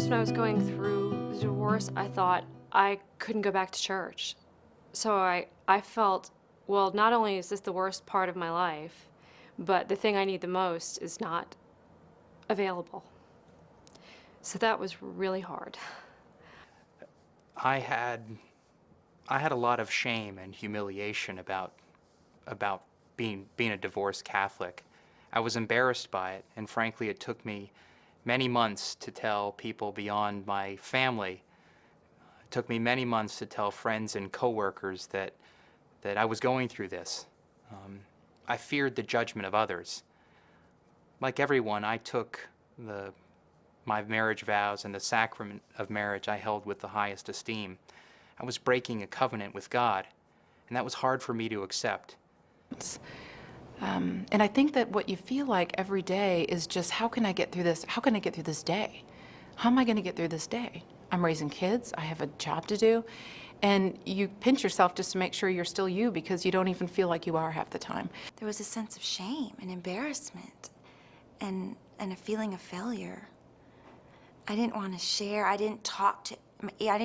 first, when I was going through the divorce, I thought I couldn't go back to church. So I felt, well, not only is this the worst part of my life, but the thing I need the most is not available. So that was really hard. I had a lot of shame and humiliation about being a divorced Catholic. I was embarrassed by it, and frankly, it took me many months to tell people beyond my family. It took me many months to tell friends and coworkers that I was going through this. I feared the judgment of others. Like everyone, I took my marriage vows and the sacrament of marriage I held with the highest esteem. I was breaking a covenant with God, and that was hard for me to accept. And I think that what you feel like every day is just, how can I get through this? How can I get through this day? How am I going to get through this day? I'm raising kids. I have a job to do. And you pinch yourself just to make sure you're still you, because you don't even feel like you are half the time. There was a sense of shame and embarrassment and a feeling of failure. I didn't want to share. I didn't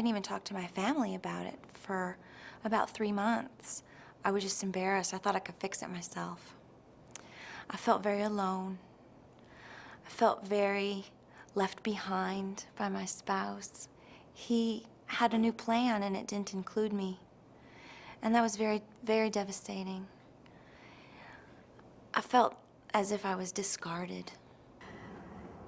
even talk to my family about it for about 3 months. I was just embarrassed. I thought I could fix it myself. I felt very alone. I felt very left behind by my spouse. He had a new plan and it didn't include me. And that was very, very devastating. I felt as if I was discarded.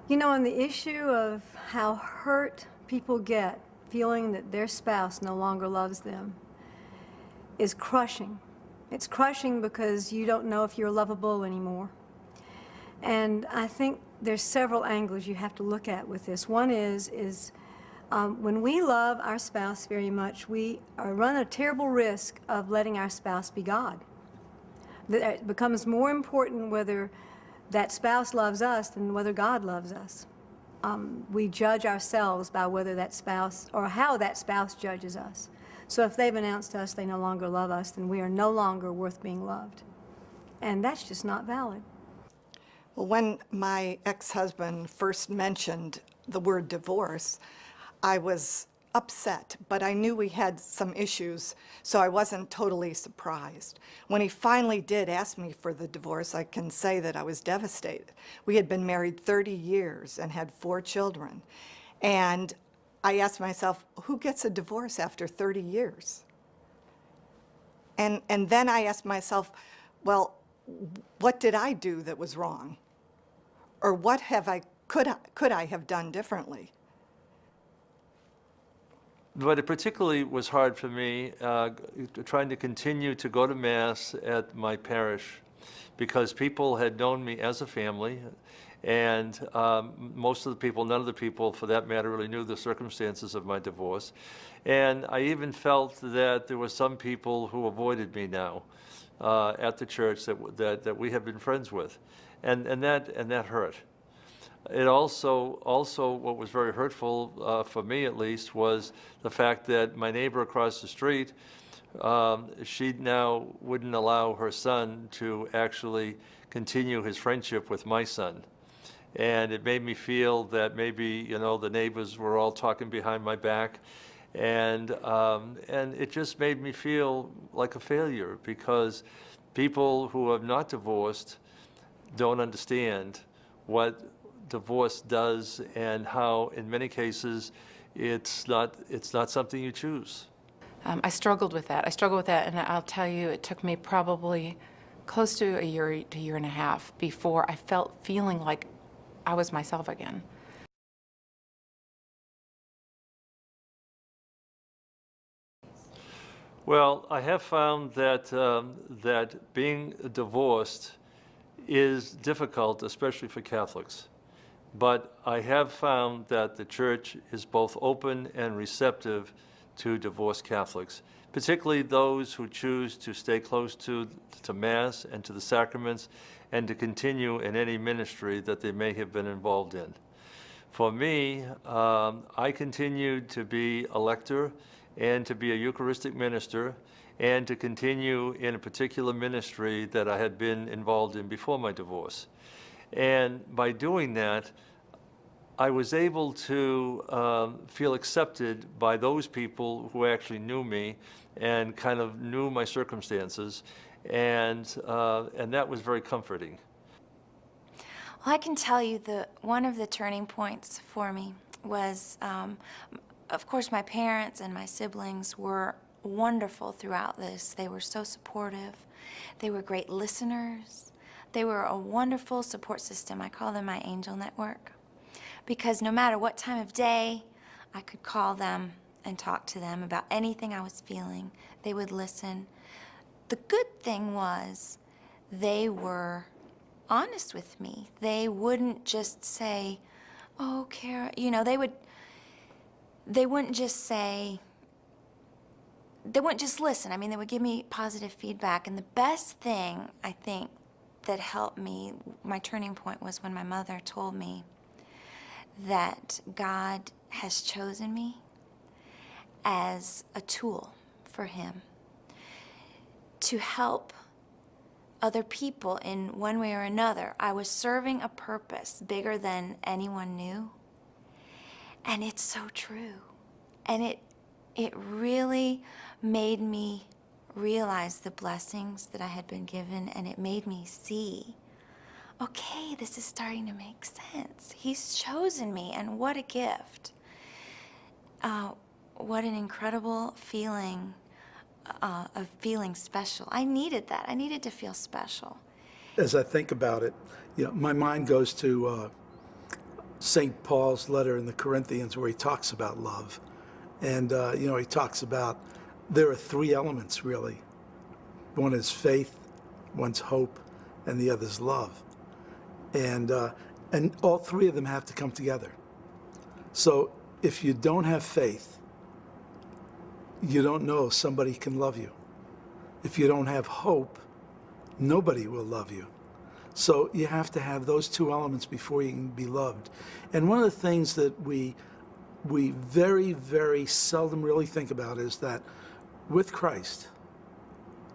You know, on the issue of how hurt people get feeling that their spouse no longer loves them is crushing. It's crushing because you don't know if you're lovable anymore. And I think there's several angles you have to look at with this. One is when we love our spouse very much, we run a terrible risk of letting our spouse be God. It becomes more important whether that spouse loves us than whether God loves us. We judge ourselves by whether that spouse, or how that spouse judges us. So if they've announced to us they no longer love us, then we are no longer worth being loved. And that's just not valid. Well, when my ex-husband first mentioned the word divorce, I was upset, but I knew we had some issues, so I wasn't totally surprised. When he finally did ask me for the divorce, I can say that I was devastated. We had been married 30 years and had 4 children. And I asked myself, who gets a divorce after 30 years? And then I asked myself, well, what did I do that was wrong? Or what could I have done differently? But it particularly was hard for me trying to continue to go to Mass at my parish, because people had known me as a family, and most of the people, none of the people for that matter, really knew the circumstances of my divorce. And I even felt that there were some people who avoided me now at the church that we have been friends with, and that hurt. It also what was very hurtful for me, at least, was the fact that my neighbor across the street, she now wouldn't allow her son to actually continue his friendship with my son. And it made me feel that maybe, the neighbors were all talking behind my back. And it just made me feel like a failure, because people who have not divorced don't understand what divorce does, and how in many cases it's not something you choose. I struggled with that. And I'll tell you, it took me probably close to a year to year and a half before I feeling like I was myself again. Well, I have found that being divorced is difficult, especially for Catholics. But I have found that the Church is both open and receptive to divorced Catholics, particularly those who choose to stay close to Mass and to the sacraments, and to continue in any ministry that they may have been involved in. For me, I continued to be a lector and to be a Eucharistic minister, and to continue in a particular ministry that I had been involved in before my divorce. And by doing that, I was able to feel accepted by those people who actually knew me and kind of knew my circumstances, and that was very comforting. Well, I can tell you one of the turning points for me was, of course, my parents and my siblings were wonderful throughout this. They were so supportive. They were great listeners. They were a wonderful support system. I call them my angel network, because no matter what time of day, I could call them and talk to them about anything I was feeling. They would listen. The good thing was they were honest with me. They wouldn't just say, "Oh, Kara," you know, they wouldn't just say, they wouldn't just listen. I mean, they would give me positive feedback. And the best thing, I think, that helped me, my turning point, was when my mother told me that God has chosen me as a tool for Him to help other people in one way or another. I was serving a purpose bigger than anyone knew. And it's so true. And it really made me realize the blessings that I had been given, and it made me see, okay, this is starting to make sense. He's chosen me, and what a gift. What an incredible feeling of feeling special. I needed that. I needed to feel special. As I think about it, my mind goes to St. Paul's letter in the Corinthians where he talks about love. And, he talks about there are three elements, really. One is faith, one's hope, and the other's love. And all three of them have to come together. So if you don't have faith, you don't know if somebody can love you. If you don't have hope, nobody will love you. So you have to have those two elements before you can be loved. And one of the things that we very, very seldom really think about is that with Christ,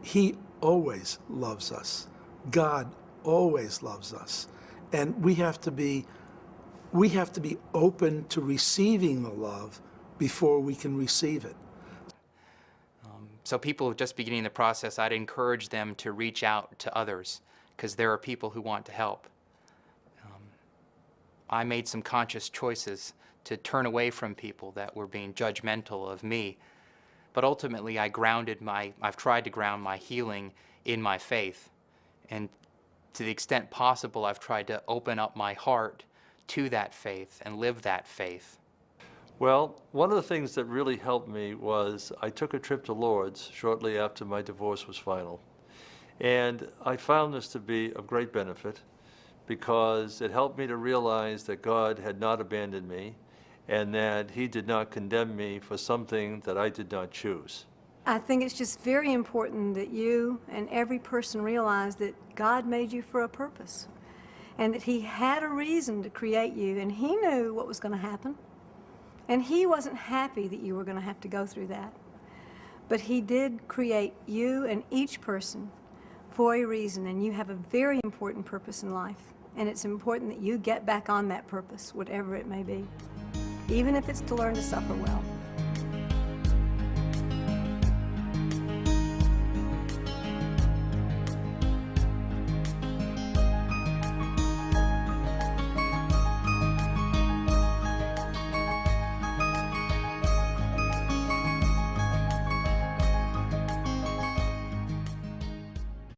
He always loves us. God always loves us. And we have to be open to receiving the love before we can receive it. So people just beginning the process, I'd encourage them to reach out to others, because there are people who want to help. I made some conscious choices to turn away from people that were being judgmental of me. But ultimately, I've tried to ground my healing in my faith. And to the extent possible, I've tried to open up my heart to that faith and live that faith. Well, one of the things that really helped me was I took a trip to Lourdes shortly after my divorce was final. And I found this to be of great benefit because it helped me to realize that God had not abandoned me and that He did not condemn me for something that I did not choose. I think it's just very important that you and every person realize that God made you for a purpose and that He had a reason to create you, and He knew what was going to happen. And He wasn't happy that you were going to have to go through that. But He did create you and each person for a reason, and you have a very important purpose in life. And it's important that you get back on that purpose, whatever it may be, even if it's to learn to suffer well.